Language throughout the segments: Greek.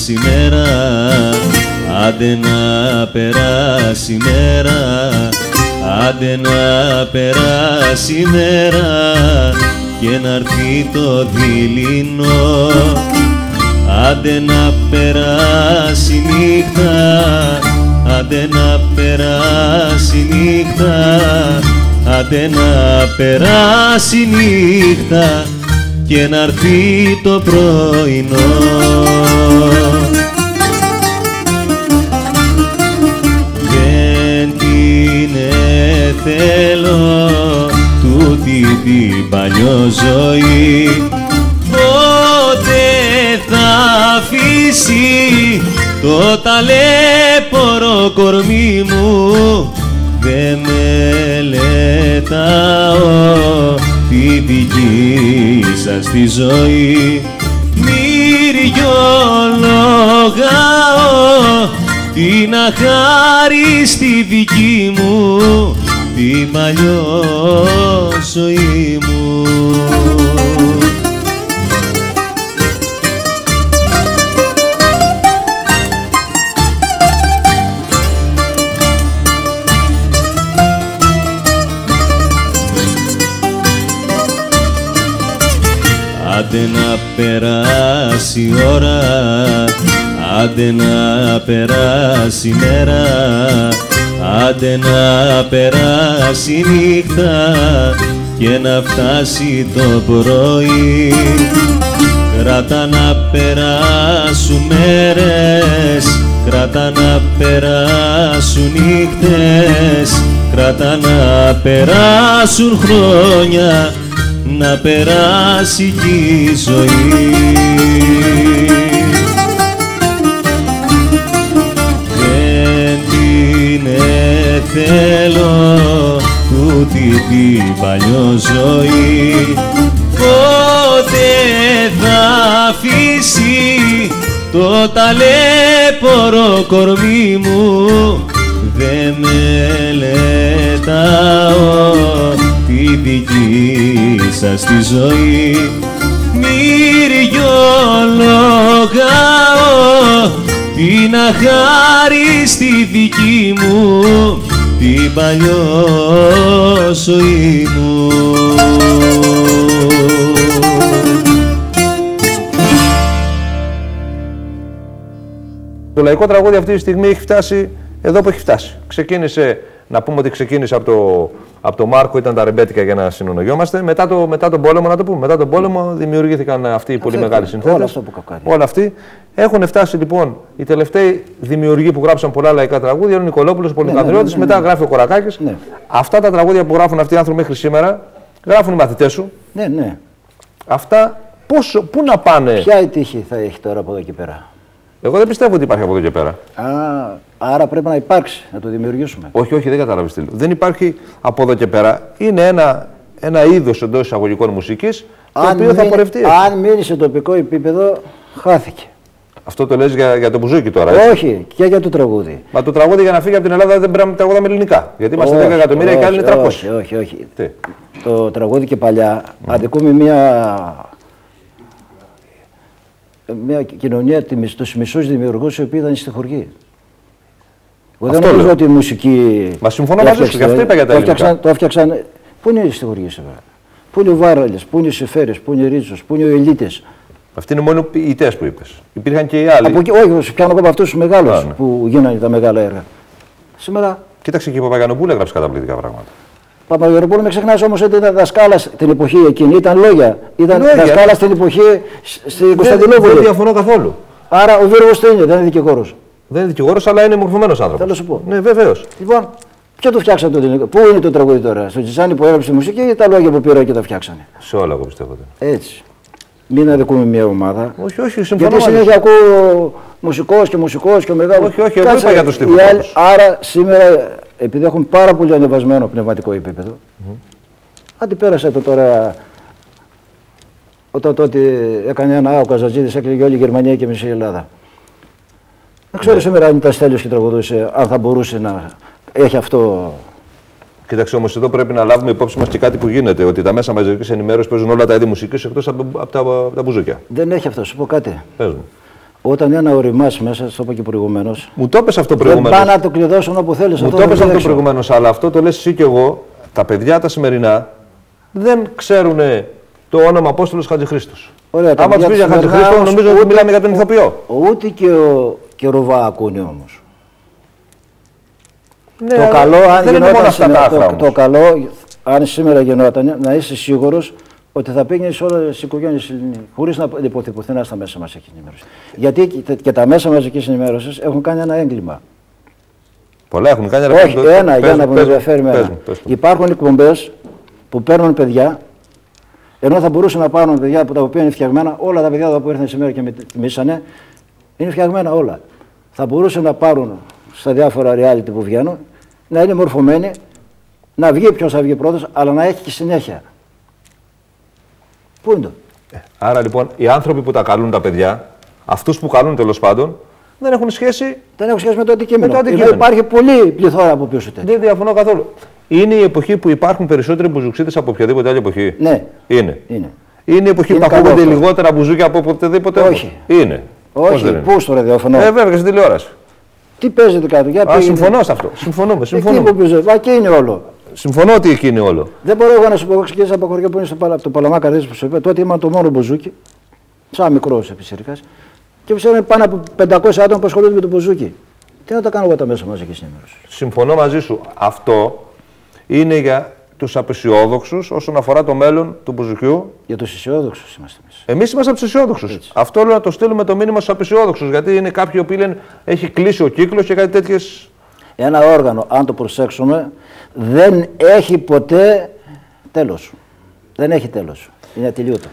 περάσει μέρα, άντε να περάσει μέρα, άντε να περάσει μέρα και να έρθει το δειλινό. Άντε να περάσει νύχτα, άντε να περάσει νύχτα, άντε να περάσει νύχτα και να έρθει το πρωινό. Δεν την θέλω τούτη την παλιό ζωή, πότε θα αφήσει το ταλέπορο κορμί μου. Δε μελετάω τη δική σας τη ζωή, μυριολογάω την αχάριστη δική μου την παλιό ζωή μου. Άντε να περάσει η ώρα, άντε να περάσει η μέρα, άντε να περάσει η νύχτα και να φτάσει το πρωί. Κράτα να περάσουν μέρες, κράτα να περάσουν νύχτες, κράτα να περάσουν χρόνια, να περάσει κι η ζωή. Δεν την θέλω τούτη την παλιό ζωή, πότε θα αφήσει το ταλέπορο κορμί μου. Δε μελετάω τη δική σας τη ζωή, μυριολογάω την αχάριστη δική μου την παλιό ζωή μου. Το λαϊκό τραγούδι αυτή τη στιγμή έχει φτάσει εδώ που έχει φτάσει. Ξεκίνησε, να πούμε ότι ξεκίνησε από το Μάρκο, ήταν τα ρεμπέτικα για να συνονογιόμαστε. Μετά τον πόλεμο, να το πούμε, μετά τον πόλεμο δημιουργήθηκαν αυτοί οι πολύ μεγάλοι συνθέτες. Όλα αυτοί. Έχουν φτάσει λοιπόν οι τελευταίοι δημιουργοί που γράψαν πολλά λαϊκά τραγούδια. Είναι ο Νικολόπουλος, ο Πολυκαθριώτης, μετά γράφει ο Κορακάκης. Ναι. Αυτά τα τραγούδια που γράφουν αυτοί οι άνθρωποι μέχρι σήμερα, γράφουν οι μαθητές σου. Ναι, ναι. Αυτά πού να πάνε. Ποια η τύχη θα έχει τώρα από εδώ και πέρα. Εγώ δεν πιστεύω ότι υπάρχει από εδώ και πέρα. Άρα πρέπει να υπάρξει, να το δημιουργήσουμε. Όχι, όχι, δεν κατάλαβες τι λέω. Δεν υπάρχει από εδώ και πέρα. Είναι ένα είδος εντός εισαγωγικών μουσικής, το οποίο θα πορευτεί. Αν μείνει σε τοπικό επίπεδο, χάθηκε. Αυτό το λες για το μπουζούκι τώρα. Όχι, και για το τραγούδι. Μα το τραγούδι για να φύγει από την Ελλάδα δεν πρέπει να τραγουδάμε ελληνικά. Γιατί είμαστε 10 εκατομμύρια και άλλοι είναι 300. Όχι, όχι. Το τραγούδι και παλιά αδικούμε μια κοινωνία, τους μισούς δημιουργούς οι οποίοι ήταν στιχουργοί. Εγώ δεν νομίζω ότι η μουσική. Μα συμφωνώ μαζί σου, γι' αυτό είπα για τα ελληνικά. Το έφτιαξαν. Πού είναι οι στιχουργοί σήμερα. Πού είναι ο Βάραλης, πού είναι οι Σεφέρες, πού είναι ο Ρίτσος, πού είναι ο Ελίτες. Αυτοί είναι μόνο οι ποιητές που είπες. Υπήρχαν και οι άλλοι. Όχι, πιάνω από αυτούς τους μεγάλους που γίνανε τα μεγάλα έργα. Σήμερα. Κοίταξε και η Παπαγιανοπούλου έγραψε καταπληκτικά πράγματα. Παπαγιανοπούλου, μην ξεχνάς όμως ότι ήταν δασκάλας την εποχή εκείνη, ήταν λόγια. Ήταν δασκάλας την εποχή στην Κωνσταντινούπολη. Δεν διαφωνώ καθόλου. Άρα ο Βίργος τι είναι, δεν είναι δικηγόρος. Δεν είναι δικηγόρος, αλλά είναι μορφωμένος άνθρωπος. Θέλω να σου πω. Ναι, βεβαίως. Λοιπόν, ποιο το φτιάξανε το ελληνικό. Πού είναι το τραγούδι τώρα, στο Τζιζάνι που έγραψε τη μουσική ή τα λόγια που πήρα και τα φτιάξανε. Σε όλα, εγώ πιστεύω. Έτσι. Μην αδικούμε μια ομάδα. Όχι, όχι, συμφωνώ. Γιατί συνέχεια ακούω μουσικός και μεγάλο. Όχι, όχι, εγώ είπα για τους τύπους. Άρα σήμερα, επειδή έχουν πάρα πολύ ανεβασμένο πνευματικό επίπεδο, αντιπέρασε το τώρα. Όταν τότε έκανε ένα ο Καζατζίδης, έκλαιγε όλη η Γερμανία και μισή Ελλάδα. Δεν ξέρω σήμερα αν ήταν Στέλιος και τραγουδούσε, αν θα μπορούσε να έχει αυτό. Κοίταξε όμως, εδώ πρέπει να λάβουμε υπόψη μας και κάτι που γίνεται. Ότι τα μέσα μαζικής ενημέρωσης παίζουν όλα τα είδη μουσικής εκτός από τα μπουζούκια. Δεν έχει αυτό, σου πω κάτι. Πες μου. Όταν ένα οριμάς μέσα, το είπα και προηγουμένως. Μου το είπες αυτό Δεν προηγουμένως. πάνε να το κλειδώσουν όπου θέλεις. Μου το είπες αυτό προηγουμένως, αλλά αυτό το λες εσύ και εγώ. Τα παιδιά τα σημερινά δεν ξέρουν το όνομα Απόστολος Χατζηχρήστος. Ωραία, άμα τους πεις για Χατζηχρήστο, νομίζω ότι μιλάμε για τον ηθοποιό. Ούτε και ο Ρουβά ακούνε όμως. Ναι, το καλό, αν δεν είναι μόνο αυτά τα άθρα το καλό, αν σήμερα γινόταν, να είσαι σίγουρος ότι θα πήγαινε σε όλες τις οικογένειες χωρίς να υποθεί πουθενά στα μέσα μαζικής ενημέρωσης. Γιατί και τα μέσα μαζικής ενημέρωσης έχουν κάνει ένα έγκλημα. Πολλά έχουν κάνει. Όχι, ένα για να με ενδιαφέρει με ένα. Υπάρχουν εκπομπές που παίρνουν παιδιά, ενώ θα μπορούσαν να πάρουν παιδιά από τα οποία είναι φτιαγμένα, όλα τα παιδιά εδώ που ήρθαν σήμερα και με τιμήσανε, είναι φτιαγμένα όλα. Θα μπορούσαν να πάρουν στα διάφορα reality που βγαίνουν, να είναι μορφωμένοι, να βγει ποιος θα βγει πρώτος, αλλά να έχει και συνέχεια. Πού είναι το? Άρα λοιπόν οι άνθρωποι που τα καλούν τα παιδιά, αυτούς που καλούν τέλος πάντων, δεν έχουν σχέση. Δεν έχουν σχέση με το αντικείμενο. Υπάρχει πολύ πληθώρα από πίσω τέτοιο. Δεν διαφωνώ καθόλου. Είναι η εποχή που υπάρχουν περισσότεροι μπουζουξίτες από οποιαδήποτε άλλη εποχή. Ναι. Είναι. Είναι η εποχή που ακούγονται λιγότερα μπουζούκια από οποτεδήποτε. Όχι. Είναι. Όχι. Πού στο ραδιόφωνο? Βέβαια και στην τηλεόραση. Τι παίζεται κάτω? Συμφωνώ σε αυτό. Συμφωνούμε. Εκεί είναι όλο. Συμφωνώ ότι εκεί είναι όλο. Δεν μπορώ εγώ να σου πω, εγώ ξεκίνησα από χωριά που είναι από το Παλαμά Καρδίς που σου είπα. Τότε ήμουν το μόνο μπουζούκι, σαν μικρός επισυρικάς, και πιστεύω πάνω από 500 άτομα που ασχολούνται με το μπουζούκι. Τι να τα κάνω εγώ τα μέσα μαζικής ενημέρωσης? Συμφωνώ μαζί σου. Αυτό είναι για τους απαισιόδοξους όσον αφορά το μέλλον του μπουζουκιού. Για τους αισιόδοξους είμαστε εμείς. Εμείς είμαστε από τους αισιόδοξους. Αυτό λέω να το στείλουμε το μήνυμα στους απαισιόδοξους. Γιατί είναι κάποιοι που λένε έχει κλείσει ο κύκλος και κάτι τέτοιες. Ένα όργανο, αν το προσέξουμε, δεν έχει ποτέ τέλος. Δεν έχει τέλος. Είναι ατελείωτο.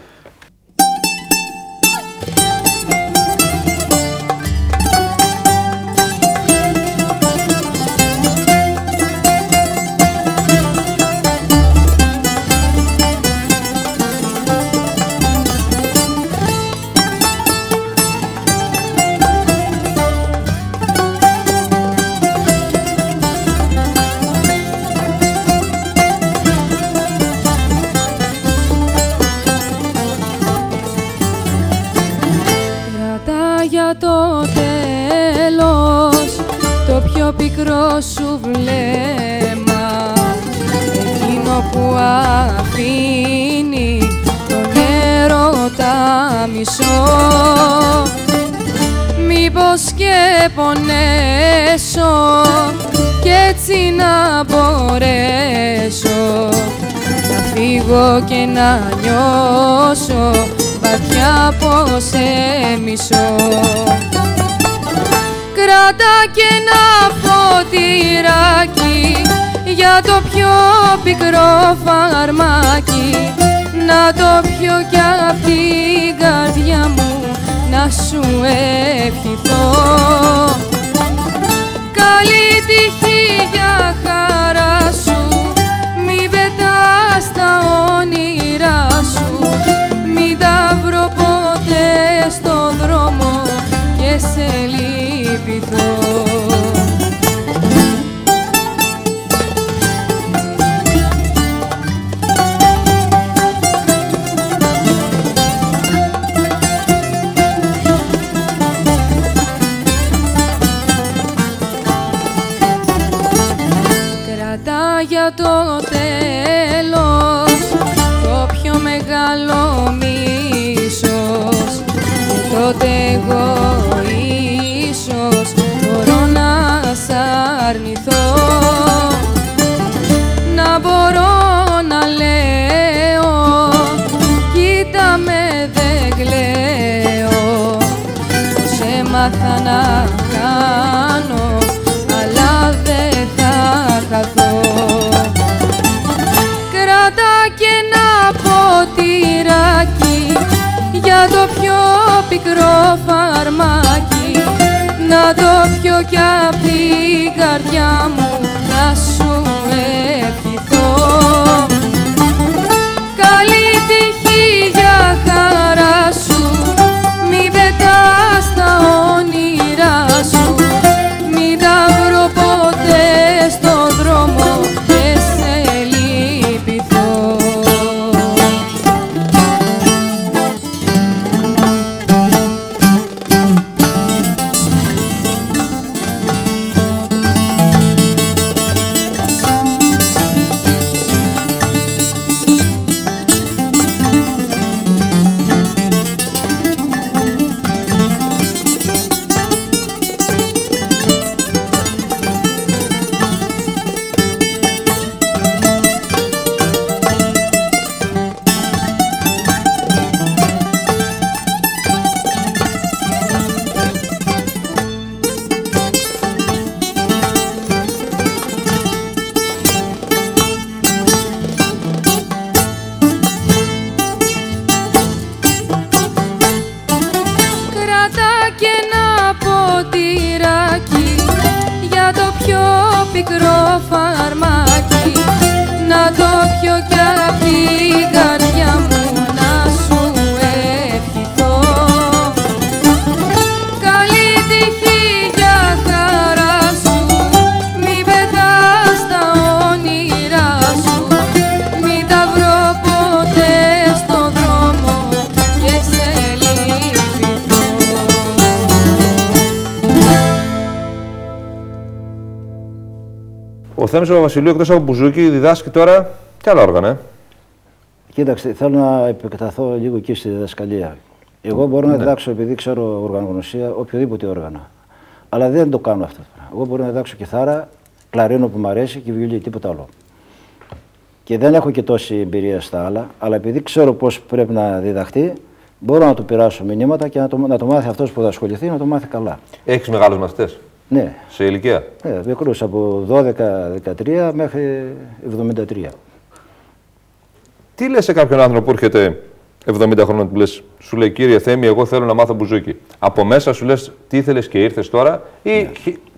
Πικρό σου βλέμμα, εκείνο που αφήνει τον έρωτα μισό. Μήπως και πονέσω κι έτσι να μπορέσω να φύγω και να νιώσω βαθιά πως σε μισώ. Κράτα και ένα ποτηράκι για το πιο πικρό φαρμάκι, να το πιω κι απ' την καρδιά μου να σου ευχηθώ. Καλή τύχη για χαρά σου, μη πετάς τα όνειρά σου, μην τα βρω ποτέ στο δρόμο και σε λυπηθώ. Κρατά για το τέλος το πιο μεγάλο μίσος, και τότε εγώ ίσως μπορώ να σ' αρνηθώ. Να μπορώ να λέω κοίτα με δεν κλαίω, πως έμαθα να κάνω αλλά δεν θα χαθώ. Κράτα και ένα ποτηράκι για το πιο πικρό φαρμάκι, να το πιω κι απ' την καρδιά μου να σου ευχηθώ. Καλή τύχη για χαρά σου, μη πετάς τα όνειρά σου, μην τα βρω ποτέ στο δρόμο και σε λυπηθώ. πικρό φαρμάκι να το πιω κι απ' την καρδιά μου να σου ευχηθώ. Καλή τύχη για χαρά σου, μη πετάς τα όνειρά σου, μη τα βρω ποτέ στο δρόμο και σε λυπηθώ. Ο Θέμης ο Βασιλείου, εκτός από μπουζούκι, διδάσκει τώρα και άλλα όργανα. Κοίταξε, θέλω να επεκταθώ λίγο εκεί στη διδασκαλία. Εγώ μπορώ να διδάξω, επειδή ξέρω οργανογνωσία, οποιοδήποτε όργανα. Αλλά δεν το κάνω αυτό. Εγώ μπορώ να διδάξω κιθάρα, κλαρίνο που μου αρέσει και βιολί, τίποτα άλλο. Και δεν έχω και τόση εμπειρία στα άλλα, αλλά επειδή ξέρω πώς πρέπει να διδαχτεί, μπορώ να του πειράσω μηνύματα και να το μάθει αυτός που θα ασχοληθεί, να το μάθει καλά. Έχεις μεγάλους μαθητές. Ναι. Σε ηλικία. Ναι, μικρούς, από 12-13 μέχρι 73. Τι λες σε κάποιον άνθρωπο που έρχεται 70 χρόνων, που λες, σου λέει κύριε Θέμη, εγώ θέλω να μάθω μπουζούκι. Από μέσα σου λες τι ήθελες και ήρθες τώρα, ή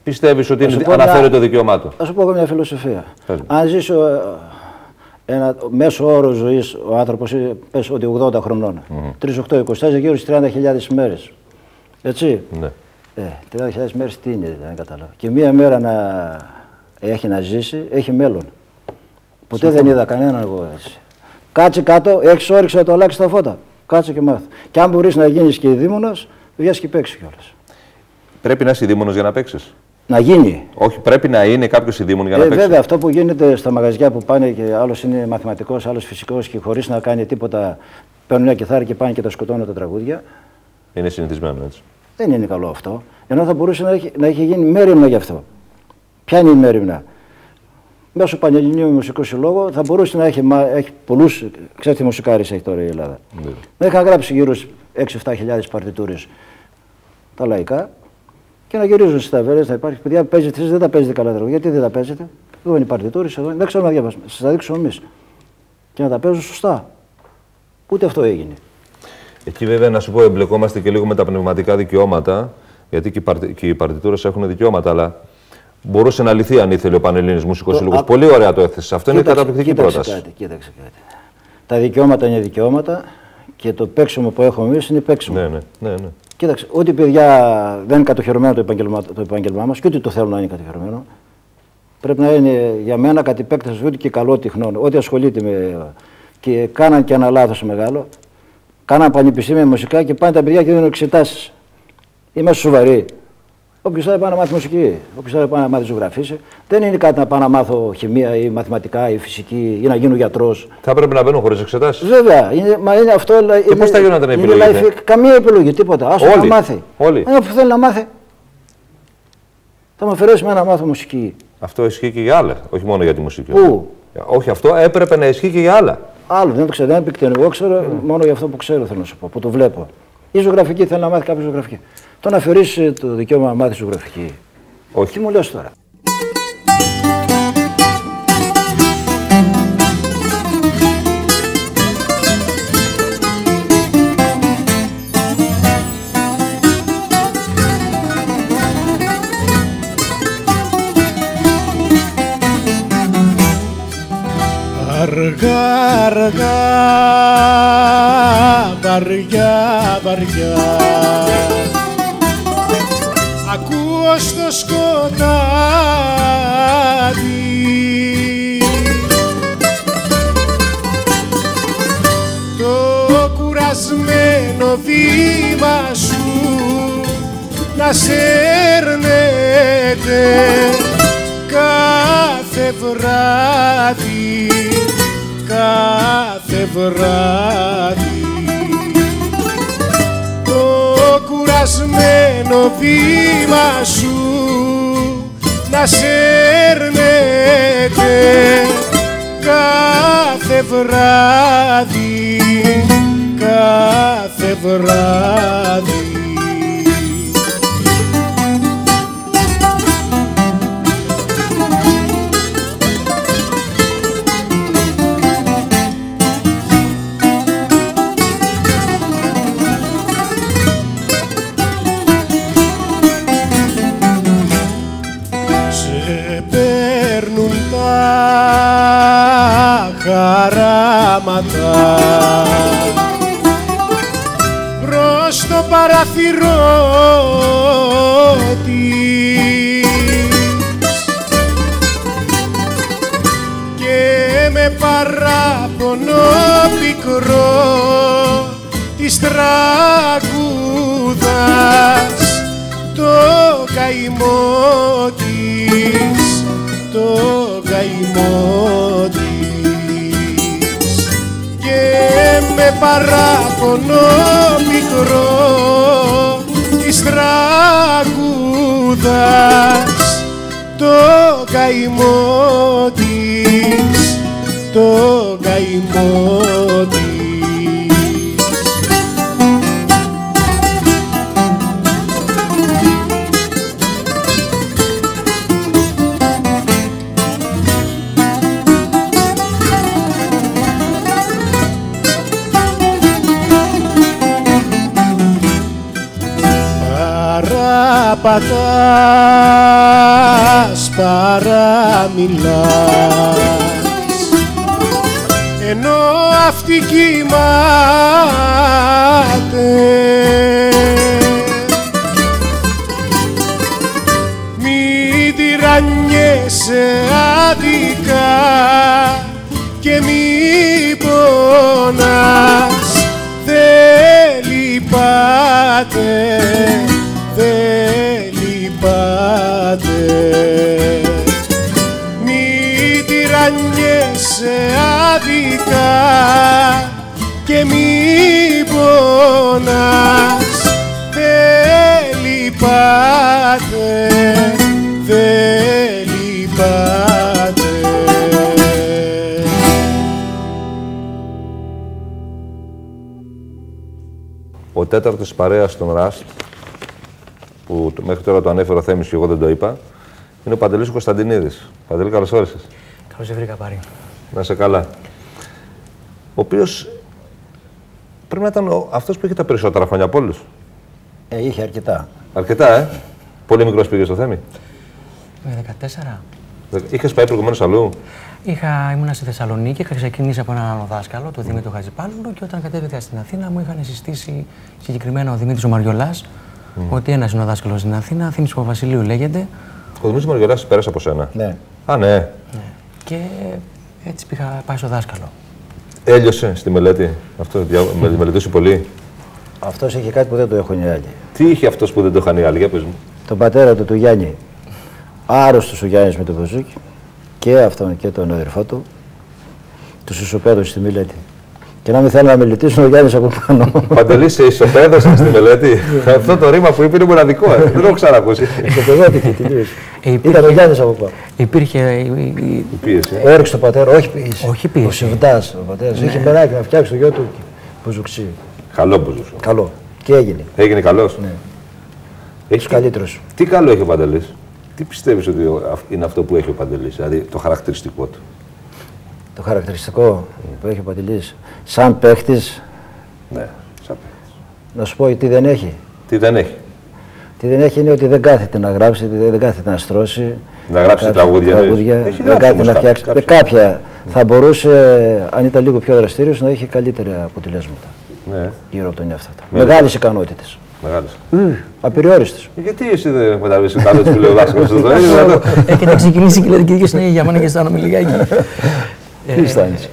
πιστεύεις ότι αναφέρει το δικαίωμά του? Θα σου πω εγώ μια φιλοσοφία. Αν ζήσει ένα μέσο όρο ζωής ο άνθρωπος, πες ότι 80 χρονών, 3-8-24, γύρω στις 30.000 μέρες. Έτσι. Ναι. 30.000 μέρες τι είναι, δεν καταλάβω. Και μία μέρα να έχει να ζήσει, έχει μέλλον. Ποτέ δεν είδα κανέναν εγώ έτσι. Κάτσε κάτω, έχεις όρεξη να το αλλάξει τα φώτα. Κάτσε και μάθω. Και αν μπορείς να γίνεις και δήμονας, βγες και παίξεις κιόλας. Πρέπει να είσαι δήμονος για να παίξεις? Να γίνει. Όχι, πρέπει να είναι κάποιος δήμον για να παίξει. Βέβαια, αυτό που γίνεται στα μαγαζιά που πάνε και άλλος είναι μαθηματικός, άλλος φυσικός και χωρίς να κάνει τίποτα, παίρνουν μια κιθάρα και πάνε και τα σκοτώνουν τα τραγούδια. Είναι συνηθισμένο έτσι. Δεν είναι καλό αυτό. Ενώ θα μπορούσε να έχει γίνει μέριμνα γι' αυτό. Ποια είναι η μέριμνα? Μέσω Πανελληνίου Μουσικού Συλλόγου θα μπορούσε να έχει πολλούς, ξέρετε τι μουσικάρες έχει τώρα η Ελλάδα. Ναι. Να είχαν γράψει γύρω στις 6-7 παρτιτούρες τα λαϊκά και να γυρίζουν στις ταβέρνες, να υπάρχει. Παιδιά, παίζετε εσείς, δεν τα παίζετε καλά τραγούδια. Γιατί δεν τα παίζετε? Εδώ είναι οι παρτιτούρες, εδώ δεν ξέρω να διαβάσουμε. Σας τα δείξουμε εμείς. Και να τα παίζουν σωστά. Ούτε αυτό έγινε. Εκεί βέβαια να σου πω εμπλεκόμαστε και λίγο με τα πνευματικά δικαιώματα, γιατί και οι παρτιτούρες έχουν δικαιώματα, αλλά μπορούσε να λυθεί αν ήθελε ο Πανελλήνιος Μουσικός Σύλλογος. Πολύ ωραία το έθεσε. Αυτό είναι καταπληκτική πρόταση. Κοίταξε κάτι. Τα δικαιώματα είναι δικαιώματα και το παίξιμο που έχουμε εμείς είναι παίξιμο. Ναι. Κοίταξε, ό,τι παιδιά δεν είναι κατοχυρωμένο το επάγγελμά μας και ούτε το θέλουν να είναι κατοχυρωμένο, πρέπει να είναι για μένα κατ' επέκταση ούτε και καλό τυχνών. Ό,τι ασχολείται με. Και κάναν και ένα λάθος μεγάλο. Κάναν πανεπιστήμια μουσικά και πάνε τα παιδιά και δίνουν εξετάσεις. Είμαστε σοβαροί. Όποιος θέλει πάει να μάθει μουσική, όποιος θέλει πάει να μάθει ζωγραφίσει, δεν είναι κάτι να πάω να μάθω χημεία ή μαθηματικά ή φυσική ή να γίνω γιατρός. Θα πρέπει να μπαίνω χωρίς εξετάσεις. Βέβαια, μα είναι αυτό. Και πώς θα γινόταν η επιλογή? Καμία επιλογή, τίποτα. Άσο να μάθει. Όλοι. Ένα που θέλει να μάθει. Θα μου αφαιρέσει με να μάθω μουσική. Αυτό ισχύει και για άλλα, όχι μόνο για τη μουσική. Πού? Όχι, αυτό έπρεπε να ισχύει και για άλλα. Άλλο, δεν το ξέρω, δεν επεκτείνω. Εγώ ξέρω μόνο για αυτό που ξέρω, θέλω να σου πω, που το βλέπω. Η ζωγραφική θέλει να μάθει κάποια ζωγραφική. Το να αφαιρέσει το δικαίωμα να μάθει ζωγραφική. Όχι. Τι μου λες τώρα? Αργά, αργά, βαριά, βαριά, ακούω στο σκοτάδι το κουρασμένο βήμα σου να σέρνεται κάθε βράδυ, κάθε βράδυ. Το κουρασμένο βήμα σου να σέρνεται κάθε βράδυ, κάθε βράδυ. παράπονο πικρό της τραγούδας το καημό της, το καημό της, και με παράπονο πικρό της τραγούδας το καημό της, το καημό της. Πατάς, παραμιλάς, ενώ αυτή κοιμάται. Μη τυραννιέσαι άδικα και μη πονάς, δεν λυπάται, δεν λυπάται. Μη τυραννιέσαι άδικα και μη πονάς, δεν λυπάται, δεν λυπάται. Ο τέταρτος της παρέας στον Ραστ, που μέχρι τώρα το ανέφερε ο Θέμης και εγώ δεν το είπα, είναι ο Παντελής ο Κωνσταντινίδης. Παντελή, καλώς όρισες. Καλώς σε βρήκα, Πάρη. Να είσαι καλά. Ο οποίος πρέπει να ήταν αυτός που είχε τα περισσότερα χρόνια από όλους. Είχε αρκετά. Αρκετά, Πολύ μικρός πήγες στο Θέμη. Με 14. Είχες πάει προηγουμένως αλλού? Ήμουνα στη Θεσσαλονίκη, είχα ξεκινήσει από έναν άλλο δάσκαλο, τον Δημήτρη Χατζηπάλουλου, και όταν κατέβηκα στην Αθήνα μου είχαν συστήσει συγκεκριμένα ο Δημήτρης ο Μαριολάς, ότι ένας είναι ο δάσκαλος στην Αθήνα, Θήμης Παπαβασιλείου λέγεται. Ο Δημήτρης Μαριολάς πέρασε από σένα? Ναι. Α, ναι. Ναι. Και έτσι πάει στο δάσκαλο. Έλειωσε στη μελέτη αυτό, μελετούσε πολύ? Αυτός είχε κάτι που δεν το έχουν οι άλλοι. Τι είχε αυτός που δεν το είχαν οι άλλοι, για πες μου? Τον πατέρα του Γιάννη. Άρρωστος ο Γιάννης με το μπουζούκι, και αυτόν και τον αδερφό του, τους ισοπαίδωσε στη μελέτη. Και να μην θέλουν να μελετήσουν, ο Γιάννης από πάνω. Παντελή, σε ισοπαίδωσαν στη μελέτη. Αυτό το ρήμα που είπε είναι μοναδικό. Δεν το έχω ξανακούσει. Ισοπαιδώθηκε τελείως. Ήταν ο Γιάννης από πάνω. Υπήρχε πίεση. Έριξε τον πατέρα, όχι πίεση. Όχι πίεση. Ο Σιβντάς, ο πατέρας. Είχε μεράκι να φτιάξει το γιο του μπουζουξί. Καλό μπουζούκι. Καλό. Και έγινε. Έγινε καλός. Ναι. Έχει καλύτερος. Τι καλό έχει ο Παντελής? Τι πιστεύεις ότι είναι αυτό που έχει ο Παντελής, δηλαδή το χαρακτηριστικό του? Το χαρακτηριστικό που έχει ο Παντελής, σαν παίχτης, ναι, σαν παίχτης. Να σου πω τι δεν έχει. Τι δεν έχει? Τι δεν έχει είναι ότι δεν κάθεται να γράψει, δεν κάθεται να στρώσει. Να γράψει τραγούδια. Δεν κάθεται να φτιάξει. Κάποια θα μπορούσε, αν ήταν λίγο πιο δραστήριος, να έχει καλύτερα αποτελέσματα. Ναι. Γύρω από τον εαυτό του. Μεγάλες ικανότητες. Μεγάλες. Απεριόριστες. Γιατί εσύ δεν μεταβείς το καλό της που λέει ο δάσκαλος? Έχετε ξεκινήσει και λέτε και ίδιος για μένα και αισθάνομαι λιγάκι. Τι αισθάνεσαι?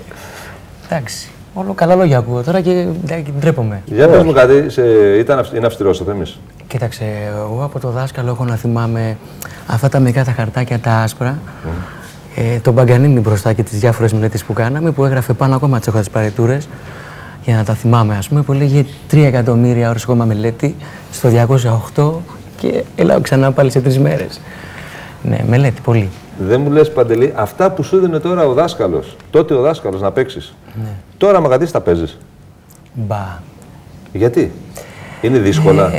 Εντάξει. Όλο καλά λόγια ακούω τώρα και ντρέπομαι. Για πες μου κάτι, είναι αυστηρός ο Θέμης? Κοίταξε, εγώ από το δάσκαλο έχω να θυμάμαι αυτά τα μικρά τα χαρτάκια τα άσπρα, τον Παγκανίνη μπροστά και τις διάφορες μελέτες που κάναμε, που έγραφε πάνω ακόμα τις έχω τις παρετούρες, για να τα θυμάμαι, ας πούμε, που λέγε 3 εκατομμύρια ώρες ακόμα μελέτη στο 208 και έλα ξανά πάλι σε 3 μέρες. Ναι, μελέτη, πολύ. Δεν μου λες, Παντελή, αυτά που σου έδινε τώρα ο δάσκαλος, τότε ο δάσκαλος να παίξεις, ναι. Τώρα μαγατής τα παίζεις? Μπα. Γιατί? Είναι δύσκολα?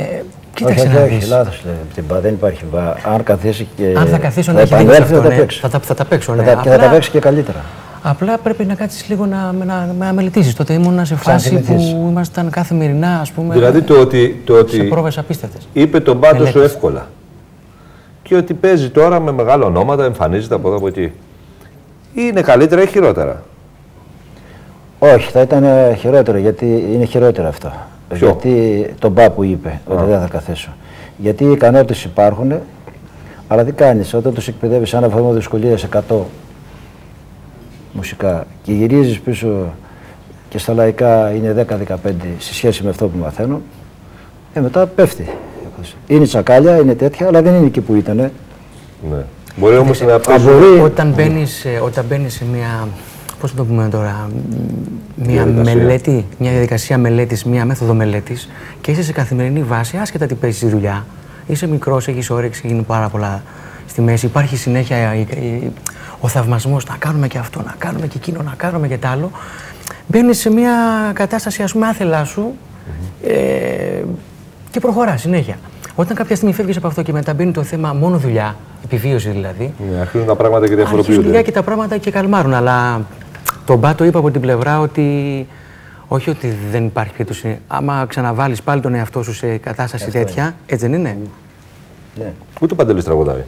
Κοίταξε να δεις. Όχι, λάθος λέει. Δεν υπάρχει μπα. Αν καθίσει και αν θα καθίσω να επανέλθει, θα τα παίξω. Ναι. Και θα τα παίξει και καλύτερα. Απλά πρέπει να κάτσεις λίγο να μελετήσεις. Τότε ήμουν σε φάση που ήμασταν καθημερινά, ας πούμε. Δηλαδή το ότι σε πρόβες απίστευτες. είπε τον πάτο σου εύκολα. Και ότι παίζει τώρα με μεγάλα ονόματα, εμφανίζεται από εδώ από εκεί. Είναι καλύτερα ή χειρότερα? Όχι, θα ήταν χειρότερο, γιατί είναι χειρότερα αυτό. Ποιο? Γιατί τον πά που είπε ότι δεν θα καθίσω. Γιατί οι ικανότητες υπάρχουν, αλλά τι κάνεις όταν τους εκπαιδεύεις ένα βαθμό δυσκολίας 100 μουσικά και γυρίζεις πίσω και στα λαϊκά είναι 10-15 σε σχέση με αυτό που μαθαίνω, μετά πέφτει. Είναι τσακάλια, είναι τέτοια, αλλά δεν είναι εκεί που ήτανε. Ναι. Μπορεί όμως να Όταν μπαίνεις σε μια, πώς το πούμε τώρα, μια μελέτη, μια διαδικασία μελέτης, μια μέθοδο μελέτης και είσαι σε καθημερινή βάση, άσχετα τι παίζεις στη δουλειά, είσαι μικρός, έχεις όρεξη, γίνει πάρα πολλά στη μέση, υπάρχει συνέχεια ο θαυμασμός, να κάνουμε και αυτό, να κάνουμε και εκείνο, να κάνουμε και τ' άλλο. Μπαίνεις σε μια κατάσταση, ας πούμε, άθελά σου και προχωράς συνέχεια. Όταν κάποια στιγμή φεύγεις από αυτό και μετά μπαίνει το θέμα μόνο δουλειά, επιβίωση δηλαδή. Ναι, αρχίζουν τα πράγματα και διαφοροποιούνται. Αρχίζουν δουλειά και τα πράγματα και καλμάρουν. Αλλά τον Μπάτο είπα από την πλευρά ότι όχι ότι δεν υπάρχει περίπτωση. Άμα ξαναβάλεις πάλι τον εαυτό σου σε κατάσταση τέτοια, έτσι δεν είναι. Ναι. Ούτε ο Παντελής τραγουδάει.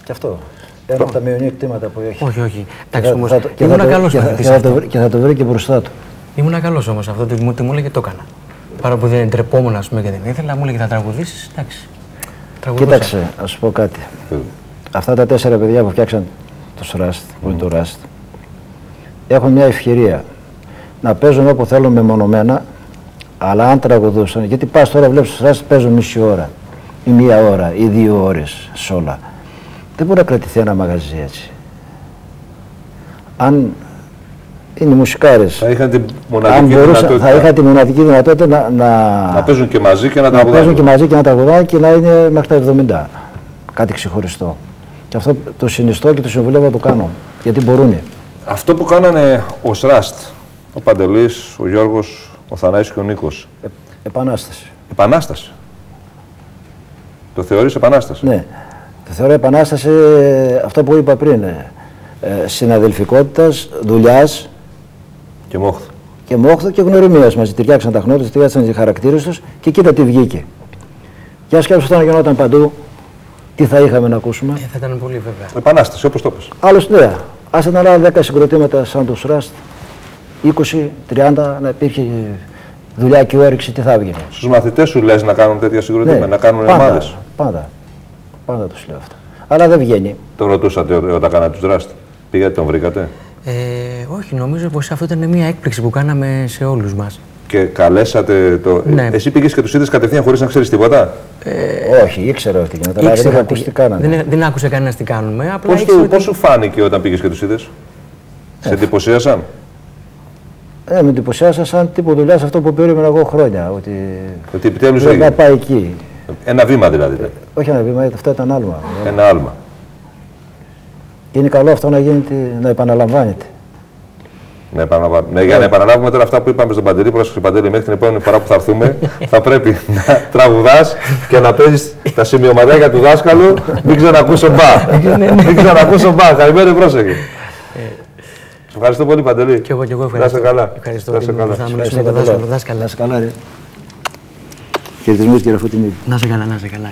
Και αυτό. Ένα από τα μειονεκτήματα που έχει. Όχι, όχι. Εντάξει, όμως ήμουν καλός μαθητής. Και θα το βρει και μπροστά του. Ήμουν καλός όμως αυτό. Τι μου έλεγε το έκανα. Παρά που δεν ντρεπόμουν, ας πούμε, και δεν ήθελα, μου έλεγε θα τραγουδήσεις. Εντάξει. Κοίταξε, ας σου πω κάτι. Αυτά τα 4 παιδιά που φτιάξαν το Σράστ, που είναι το Ράστ, έχουν μια ευκαιρία να παίζουν όπου θέλουν μεμονωμένα, αλλά αν τραγουδούσαν, γιατί πας τώρα βλέπεις το Σράστ παίζουν μισή ώρα, ή 1 ώρα, ή 2 ώρες σε όλα. Δεν μπορεί να κρατηθεί ένα μαγαζί έτσι. Αν είναι μουσικάρες. Θα είχαν τη μοναδική δυνατότητα. Θα είχαν τη μοναδική δυνατότητα να παίζουν και μαζί και να τραγουδάνε. Να παίζουν και μαζί και να τραγουδάνε και να είναι μέχρι τα 70. Κάτι ξεχωριστό. Και αυτό το συνιστώ και το συμβουλεύω να το κάνω. Γιατί μπορούν. Αυτό που κάνανε ο Σράστ, ο Παντελής, ο Γιώργος, ο Θανάσης και ο Νίκος. Επανάσταση. Επανάσταση. Το θεωρείς επανάσταση? Ναι. Το θεωρώ επανάσταση αυτό που είπα πριν. Συναδελφικότητας, δουλειάς. Και μόχθου. Και μόχθου και γνωριμίας μαζί. Ταιριάξαν τα χνότητα, ταιριάξαν οι χαρακτήρες τους και κοίτα τι βγήκε. Και ας σκέψου όταν γινόταν παντού, τι θα είχαμε να ακούσουμε. Θα ήταν πολύ βέβαια. Επανάσταση, όπως το πες. Άλλωστε, ναι. Ας ήταν άλλα 10 συγκροτήματα σαν το Σράστ, 20, 30, να υπήρχε δουλειά και όρεξη, τι θα έβγαινε. Στους μαθητές σου λες να κάνουν τέτοια συγκροτήματα, Ναι, να κάνουν ομάδες? Πάντα τους λέω αυτό. Αλλά δεν βγαίνει. Το ρωτούσατε όταν κάνατε τους Ράστ? Πήγατε, τον βρήκατε? Όχι, νομίζω πως αυτό ήταν μια έκπληξη που κάναμε σε όλους μας. Και καλέσατε το. Ναι. Εσύ πήγες και τους είδες κατευθείαν χωρίς να ξέρεις τίποτα? Όχι, ήξερα ότι γίνεται. Αλλά δεν είχα ακούσει τι κάνανε. Δεν άκουσε κανένας τι κάνουμε. Απλά Πώς σου φάνηκε όταν πήγες και τους είδες? Σε εντυπωσίασαν? Με εντυπωσίασαν σαν τύπο δουλειά αυτό που περίμενα εγώ χρόνια. Ότι επιτέλους έγινε. έγινε. Να πάει εκεί. Ένα βήμα δηλαδή. Όχι ένα βήμα, αυτό ήταν άλμα. Ένα άλμα. Και είναι καλό αυτό να γίνεται, να επαναλαμβάνεται. Ναι, για να επαναλάβουμε τώρα αυτά που είπαμε στον Παντελή, πρόσεξε Παντελή, μέχρι την επόμενη φορά που θα έρθουμε, θα πρέπει να τραγουδάς και να παίζεις τα σημειωματάκια του δάσκαλου. Μην ξανακούσω μπα. Μην ξανακούσω μπα. Καλημέρα, πρόσεχε. Σας ευχαριστώ πολύ, Παντελή. Και εγώ ευχαριστώ. Να είστε καλά. Ευχαριστώ. Να είστε καλά. Θα μιλήσουμε με τον δάσκαλο. Να είσαι καλά, ρε. Χαιρετισμούς, κύριε Φωτεινίδη. Να είσαι καλά, να είσαι καλά.